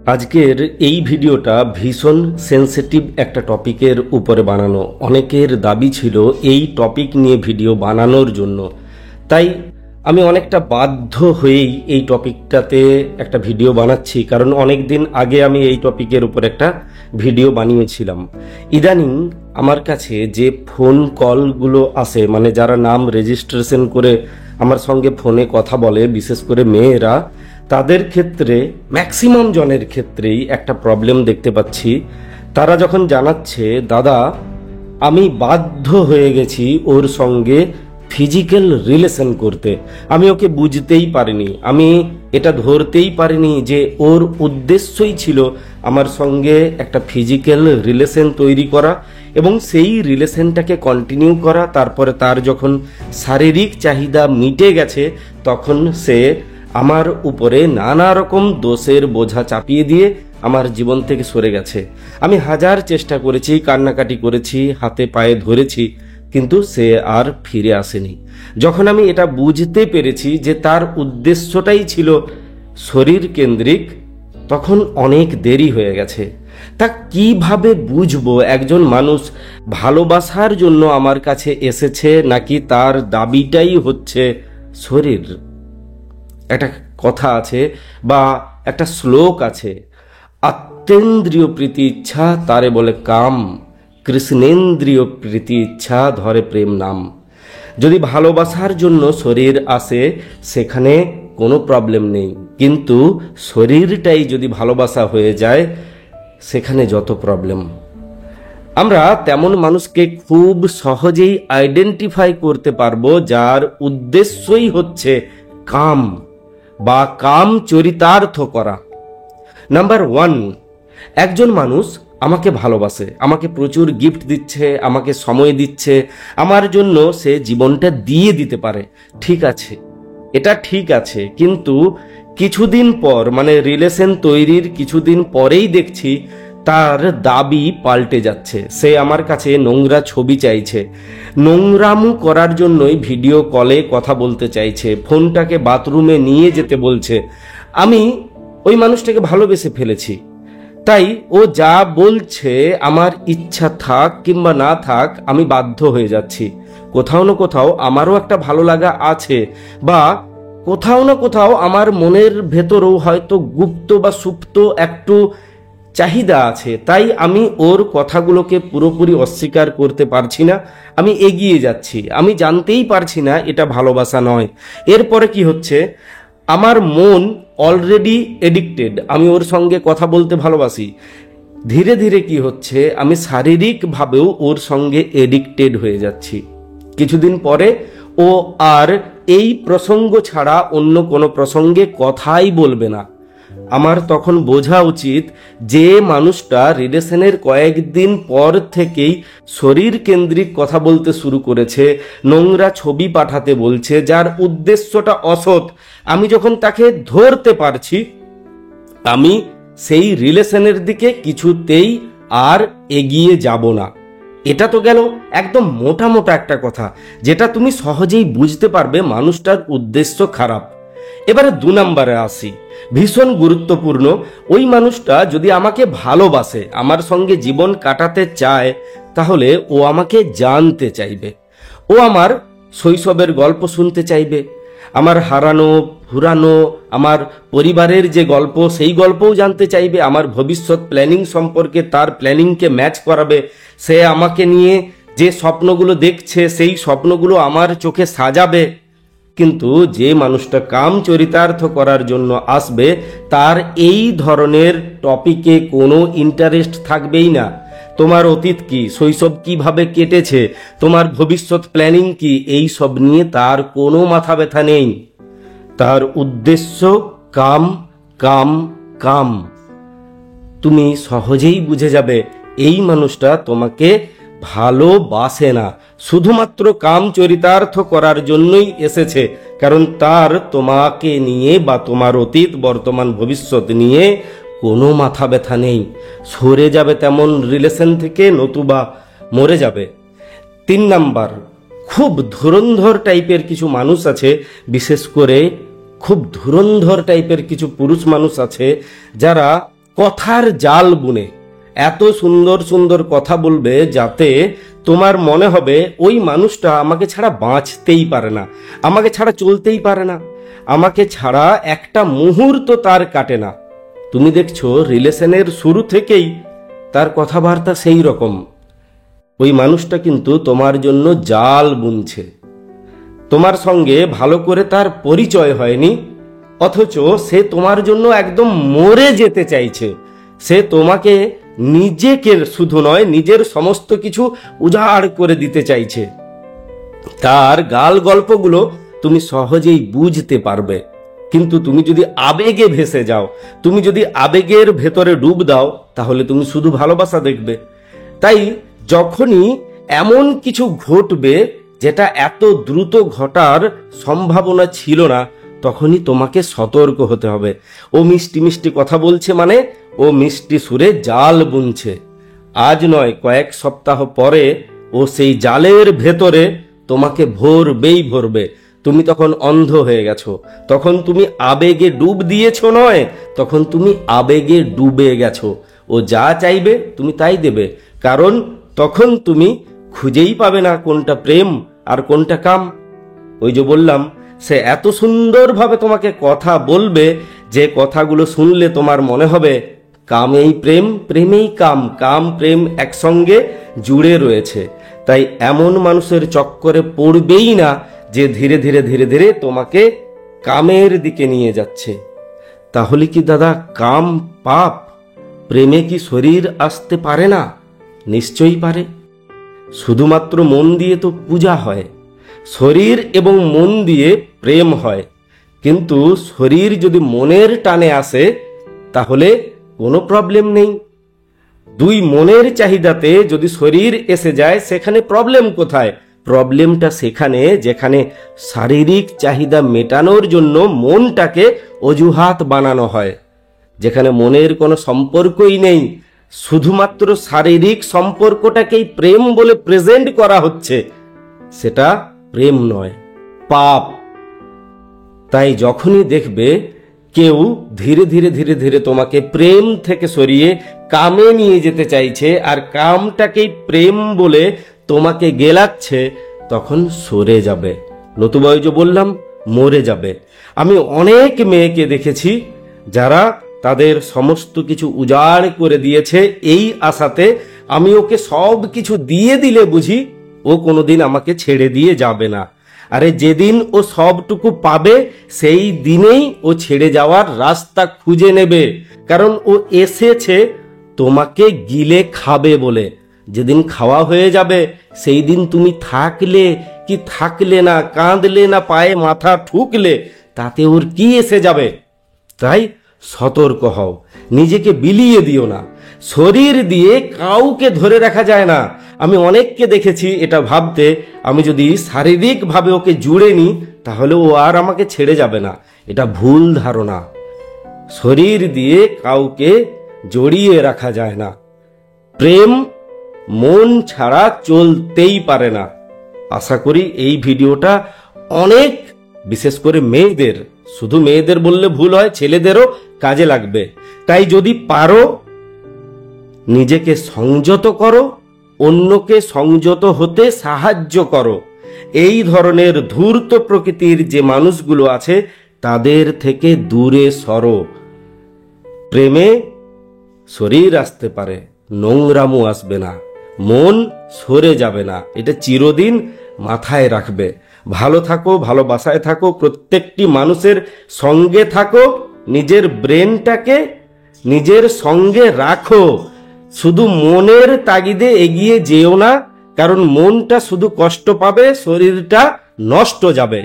আজকের এই ভিডিওটা ভীষণ সেনসিটিভ একটা টপিকের উপরে বানানো। অনেকের দাবি ছিল এই টপিক নিয়ে ভিডিও বানানোর জন্য, তাই আমি অনেকটা বাধ্য হয়েই এই টপিকটাতে একটা ভিডিও বানাচ্ছি। কারণ অনেক দিন আগে আমি এই টপিকের উপর একটা ভিডিও বানিয়েছিলাম। ইদানিং আমার কাছে যে ফোন কলগুলো আসে, মানে যারা নাম রেজিস্ট্রেশন করে আমার সঙ্গে ফোনে কথা বলে, বিশেষ করে মেয়েরা, তাদের ক্ষেত্রে ম্যাক্সিমাম জনের ক্ষেত্রেই একটা প্রবলেম দেখতে পাচ্ছি। তারা যখন জানাচ্ছে, দাদা আমি বাধ্য হয়ে গেছি ওর সঙ্গে ফিজিক্যাল রিলেশন করতে, আমি ওকে বুঝতেই পারিনি, আমি এটা ধরতেই পারিনি যে ওর উদ্দেশ্যই ছিল আমার সঙ্গে একটা ফিজিক্যাল রিলেশন তৈরি করা এবং সেই রিলেশনটাকে কন্টিনিউ করা। তারপরে তার যখন শারীরিক চাহিদা মিটে গেছে তখন সে আমার উপরে নানা রকম দোষের বোঝা চাপিয়ে দিয়ে আমার জীবন থেকে সরে গেছে। আমি হাজার চেষ্টা করেছি, কান্নাকাটি করেছি, হাতে পায়ে ধরেছি, কিন্তু সে আর ফিরে আসেনি। যখন আমি এটা বুঝতে পেরেছি যে তার উদ্দেশ্যটাই ছিল শরীর কেন্দ্রিক, তখন অনেক দেরি হয়ে গেছে। তা কিভাবে বুঝবো একজন মানুষ ভালোবাসার জন্য আমার কাছে এসেছে নাকি তার দাবিটাই হচ্ছে শরীর? একটা কথা আছে বা একটা শ্লোক আছে, আত্মেন্দ্রিয় প্রীতি ইচ্ছা তারে বলে কাম, কৃষ্ণেন্দ্রিয় প্রীতি ইচ্ছা ধরে প্রেম নাম। যদি ভালোবাসার জন্য শরীর আসে সেখানে কোনো প্রবলেম নেই, কিন্তু শরীরটাই যদি ভালোবাসা হয়ে যায় সেখানে যত প্রবলেম। আমরা তেমন মানুষকে খুব সহজেই আইডেন্টিফাই করতে পারবো যার উদ্দেশ্যই হচ্ছে কাম বা কাম চরিতার্থ করা। নাম্বার 1, একজন মানুষ আমাকে ভালোবাসে, আমাকে প্রচুর গিফট দিচ্ছে, আমাকে সময় দিচ্ছে, আমার জন্য সে জীবনটা দিয়ে দিতে পারে, ঠিক আছে, এটা ঠিক আছে। কিন্তু কিছুদিন পর, মানে রিলেশন তৈরির কিছুদিন পরেই দেখছি তার দাবি পাল্টে যাচ্ছে। সে আমার কাছে নোংরা ছবি চাইছে, নোংরামু করার জন্যই ভিডিও কলে কথা বলতে চাইছে, ফোনটাকে বাথরুমে নিয়ে যেতে বলছে। আমি ওই মানুষটাকে ভালোবেসে ফেলেছি, তাই ও যা বলছে আমার ইচ্ছা থাক কিংবা না থাক আমি বাধ্য হয়ে যাচ্ছি। কোথাও না কোথাও আমারও একটা ভালো লাগা আছে, বা কোথাও না কোথাও আমার মনের ভেতরেও হয়তো গুপ্ত বা সুপ্ত একটু চাহিদা আছে। তাই আমি ওর কথাগুলোকে পুরোপুরি অস্বীকার করতে পারছি না, আমি এগিয়ে যাচ্ছি। আমি জানতেই পারছি না এটা ভালোবাসা নয়। এরপরে কি হচ্ছে, আমার মন অলরেডি এডিক্টেড, আমি ওর সঙ্গে কথা বলতে ভালোবাসি। ধীরে ধীরে কি হচ্ছে, আমি শারীরিকভাবেও ওর সঙ্গে এডিক্টেড হয়ে যাচ্ছি। কিছুদিন পরে ও আর এই প্রসঙ্গ ছাড়া অন্য কোনো প্রসঙ্গে কথাই বলবে না। আমার তখন বোঝা উচিত যে মানুষটা রিলেশনের কয়েকদিন পর থেকেই শরীর কেন্দ্রিক কথা বলতে শুরু করেছে, নোংরা ছবি পাঠাতে বলছে, যার উদ্দেশ্যটা অসৎ, আমি যখন তাকে ধরতে পারছি, আমি সেই রিলেশনের দিকে কিছুতেই আর এগিয়ে যাব না। এটা তো গেল একদম মোটা মোটা একটা কথা, যেটা তুমি সহজেই বুঝতে পারবে মানুষটার উদ্দেশ্য খারাপ। এবারে 2 নম্বরে আসি, ভীষণ গুরুত্বপূর্ণ। ওই মানুষটা যদি আমাকে ভালোবাসে, আমার সঙ্গে জীবন কাটাতে চায়, তাহলে ও আমাকে জানতে চাইবে, ও আমার শৈশবের গল্প শুনতে চাইবে, আমার হারানো ফুরানো আমার পরিবারের যে গল্প সেই গল্পও জানতে চাইবে, আমার ভবিষ্যৎ প্ল্যানিং সম্পর্কে তার প্ল্যানিংকে ম্যাচ করাবে, সে আমাকে নিয়ে যে স্বপ্নগুলো দেখছে সেই স্বপ্নগুলো আমার চোখে সাজাবে। কিন্তু যে মানুষটা কাম চরিতার্থ করার জন্য আসবে তার এই ধরনের টপিকে কোনো ইন্টারেস্ট থাকবেই না। তোমার অতীত কি, শৈশব কিভাবে কেটেছে, তোমার ভবিষ্যৎ প্ল্যানিং কি, এই সব নিয়ে তার কোনো মাথা ব্যথা নেই। তার উদ্দেশ্য কাম কাম কাম। তুমি সহজেই বুঝে যাবে এই মানুষটা তোমাকে ভালোবাসে না, শুধুমাত্র কাম চরিতার্থ করার জন্যই এসেছে। কারণ তার তোমাকে নিয়ে বা তোমার অতীত বর্তমান ভবিষ্যৎ নিয়ে কোনো মাথা ব্যথা নেই। সরে যাবে তেমন রিলেশন থেকে, নতুবা মরে যাবে। 3 নাম্বার, খুব ধুরন্ধর টাইপের কিছু মানুষ আছে, বিশেষ করে খুব ধুরন্ধর টাইপের কিছু পুরুষ মানুষ আছে যারা কথার জাল বুনে এত সুন্দর সুন্দর কথা বলবে যাতে তোমার মনে হবে ওই মানুষটা আমাকে ছাড়া বাঁচতেই পারে না, আমাকে ছাড়া চলতেই পারে না, আমাকে ছাড়া একটা মুহূর্ত তার কাটে না। তুমি দেখছো রিলেশনের শুরু থেকেই তার কথাবার্তা সেই রকম। ওই মানুষটা কিন্তু তোমার জন্য জাল বুনছে। তোমার সঙ্গে ভালো করে তার পরিচয় হয়নি, অথচ সে তোমার জন্য একদম মরে যেতে চাইছে। সে তোমাকে নিজেকে শুধু নয়, নিজের সমস্ত কিছু উজাড় করে দিতে চাইছে। তার গাল গল্পগুলো তুমি সহজেই বুঝতে পারবে, কিন্তু তুমি যদি আবেগে ভেসে যাও, তুমি যদি আবেগের ভেতরে ডুব দাও, তাহলে তুমি শুধু ভালোবাসা দেখবে। তাই যখনই এমন কিছু ঘটবে যেটা এত দ্রুত ঘটার সম্ভাবনা ছিল না, তখনই তোমাকে সতর্ক হতে হবে। ও মিষ্টি মিষ্টি কথা বলছে মানে ও মিষ্টি সুরে জাল বুনছে। আজ নয়, কয়েক সপ্তাহ পরে ও সেই জালের ভেতরে তোমাকে ভরবেই ভরবে। তুমি তখন অন্ধ হয়ে গেছো, তখন তুমি আবেগে ডুব দিয়েছো নয়, তখন তুমি আবেগে ডুবে গেছো। ও যা চাইবে তুমি তাই দেবে, কারণ তখন তুমি খুঁজেই পাবে না কোনটা প্রেম আর কোনটা কাম। ওই যে বললাম, সে এত সুন্দরভাবে তোমাকে কথা বলবে যে কথাগুলো শুনলে তোমার মনে হবে কামেই প্রেম, প্রেমেই কাম, কাম প্রেম একসঙ্গে জুড়ে রয়েছে। তাই এমন মানুষের চক্করে পড়বেই না যে ধীরে ধীরে ধীরে ধীরে তোমাকে কামের দিকে নিয়ে যাচ্ছে। তাহলে কি দাদা কাম পাপ? প্রেমে কি শরীর আসতে পারে না? নিশ্চয়ই পারে। শুধুমাত্র মন দিয়ে তো পূজা হয়, শরীর এবং মন দিয়ে প্রেম হয়। কিন্তু শরীর যদি মনের টানে আসে তাহলে কোনো প্রবলেম নেই। দুই মনের চাহিদাতে যদি শরীর এসে যায়, সেখানে প্রবলেম কোথায়? প্রবলেমটা সেখানে যেখানে শারীরিক চাহিদা মেটানোর জন্য মনটাকে অজুহাত বানানো হয়, যেখানে মনের কোনো সম্পর্কই নেই, শুধুমাত্র শারীরিক সম্পর্কটাকেই প্রেম বলে প্রেজেন্ট করা হচ্ছে। সেটা প্রেম নয়, পাপ। তাই যখনই দেখবে কেউ ধীরে ধীরে ধীরে ধীরে তোমাকে প্রেম থেকে সরিয়ে কামে নিয়ে যেতে চাইছে আর কামটাকেই প্রেম বলে তোমাকে গেলাচ্ছে, তখন সরে যাবে, নতুবা ওই যে বললাম মরে যাবে। আমি অনেক মেয়েকে দেখেছি যারা তাদের সমস্ত কিছু উজাড় করে দিয়েছে এই আশাতে আমি ওকে সব কিছু দিয়ে দিলে বুঝি ও কোনোদিন আমাকে ছেড়ে দিয়ে যাবে না। আরে যেদিন ও সবটুকু পাবে সেই দিনেই ও ছেড়ে যাওয়ার রাস্তা খুঁজে নেবে, কারণ ও এসেছে তোমাকে গিলে খাবে বলে। যেদিন খাওয়া হয়ে যাবে সেই দিন তুমি থাকলে কি থাকলে না, কাঁদলে না পায়ে মাথা ঠুকলে, তাতে ওর কি এসে যাবে? তাই সতর্ক হও, নিজেকে বিলিয়ে দিও না। শরীর দিয়ে কাউকে ধরে রাখা যায় না। আমি অনেককে দেখেছি এটা ভাবতে, আমি যদি শারীরিকভাবে ওকে জুড়ে নিই তাহলে ও আর আমাকে ছেড়ে যাবে না। এটা ভুল ধারণা। শরীর দিয়ে কাউকে জড়িয়ে রাখা যায় না। প্রেম মন ছাড়া চলতেই পারে না। আশা করি এই ভিডিওটা অনেক, বিশেষ করে মেয়েদের, শুধু মেয়েদের বললে ভুল হয়, ছেলেদেরও কাজে লাগবে। তাই যদি পারো নিজেকে সংযত করো, অন্যকে সংযত হতে সাহায্য করো। এই ধরনের ধূর্ত প্রকৃতির যে মানুষগুলো আছে তাদের থেকে দূরে সরো। প্রেমে শরীর আসতে পারে, নোংরামও আসবে না, মন সরে যাবে না, এটা চিরদিন মাথায় রাখবে। ভালো থাকো, ভালোবাসায় থাকো, প্রত্যেকটি মানুষের সঙ্গে থাকো, নিজের ব্রেনটাকে নিজের সঙ্গে রাখো। শুধু মনের তাগিদে এগিয়ে যেও না, কারণ মনটা শুধু কষ্ট পাবে, শরীরটা নষ্ট যাবে।